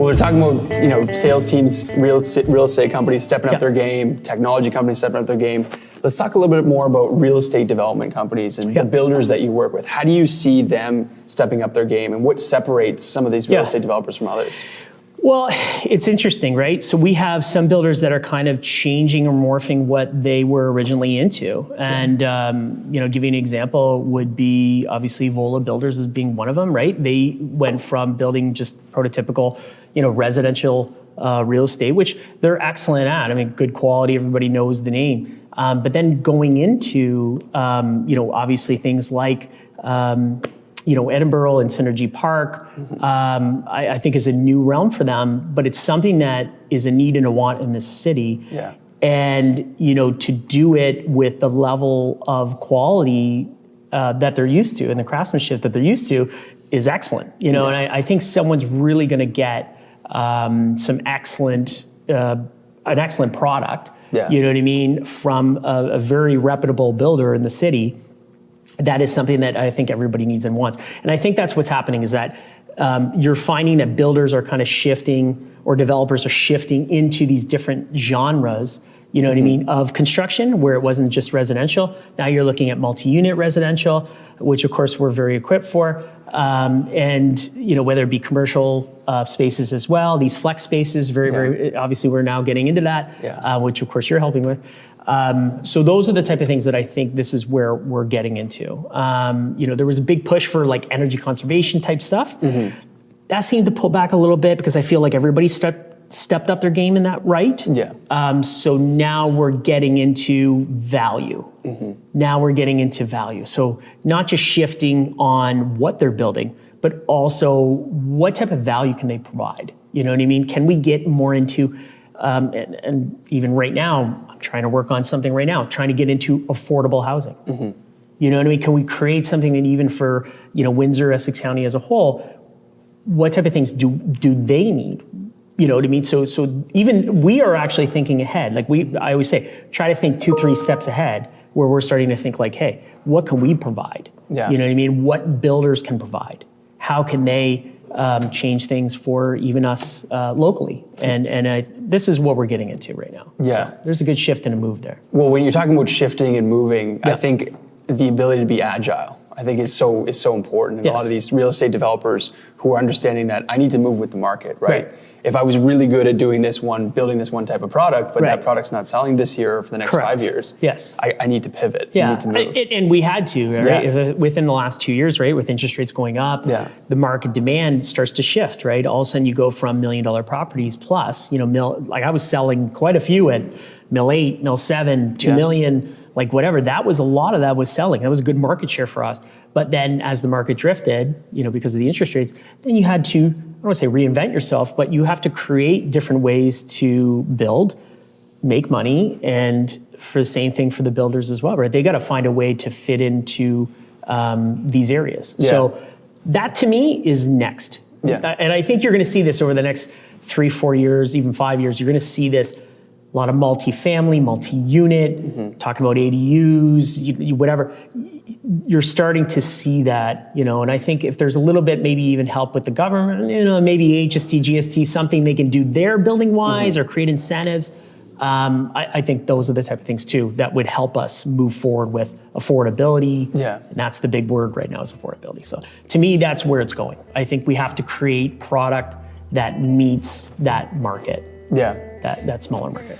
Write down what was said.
Well, we're talking about, sales teams, real estate companies stepping up their game, technology companies stepping up their game. Let's talk a little bit more about real estate development companies and the builders that you work with. How do you see them stepping up their game, and what separates some of these real estate developers from others? Well, it's interesting, right? So we have some builders that are kind of changing or morphing what they were originally into. And, give you an example would be obviously Vola Builders as being one of them, right? They went from building just prototypical, residential real estate, which they're excellent at. I mean, good quality, everybody knows the name. But then going into, obviously things like, Edinburgh and Synergy Park, I think is a new realm for them, but it's something that is a need and a want in this city. Yeah. And, to do it with the level of quality that they're used to and the craftsmanship that they're used to is excellent, and I think someone's really going to get an excellent product, you know what I mean, from a very reputable builder in the city. That is something that I think everybody needs and wants. And I think that's what's happening is that you're finding that builders are kind of shifting, or developers are shifting into these different genres, you know what I mean, of construction, where it wasn't just residential. Now you're looking at multi-unit residential, which of course we're very equipped for. And, whether it be commercial spaces as well, these flex spaces, very, obviously we're now getting into that, which of course you're helping with. So those are the type of things that I think this is where we're getting into. There was a big push for like energy conservation type stuff. That seemed to pull back a little bit because I feel like everybody stepped up their game in that, right? Yeah. So now we're getting into value. Now we're getting into value. So not just shifting on what they're building, but also what type of value can they provide? You know what I mean? Can we get more into, and even right now, trying to work on something right now, trying to get into affordable housing. You know what I mean? Can we create something that even for, Windsor, Essex County as a whole, what type of things do they need? You know what I mean? So even we are actually thinking ahead. Like I always say, try to think 2-3 steps ahead, where we're starting to think like, hey, what can we provide? Yeah. You know what I mean? What builders can provide? How can they change things for even us locally? And this is what we're getting into right now. Yeah. So there's a good shift and a move there. Well, when you're talking about shifting and moving, I think the ability to be agile, I think is so important. And a lot of these real estate developers who are understanding that I need to move with the market, right? If I was really good at building this one type of product, but that product's not selling this year or for the next 5 years, I need to pivot. I need to move. And we had to, right? Within the last 2 years, right? With interest rates going up, the market demand starts to shift, right? All of a sudden you go from $1 million properties plus, like I was selling quite a few at $1.8 million, $1.7 million, $2 million, like whatever. That was a lot of that was selling. That was a good market share for us. But then as the market drifted, because of the interest rates, then you had to, I don't want to say reinvent yourself, but you have to create different ways to build, make money, and for the same thing for the builders as well, right? They got to find a way to fit into these areas. So that to me is next. And I think you're going to see this over the next 3-4 years, even 5 years. You're going to see this. A lot of multi-family, multi-unit, talking about ADUs, whatever. You're starting to see that, and I think if there's a little bit, maybe even help with the government, maybe HST, GST, something they can do there building-wise or create incentives. I think those are the type of things too that would help us move forward with affordability. And that's the big word right now is affordability. So to me, that's where it's going. I think we have to create product that meets that market. That smaller market.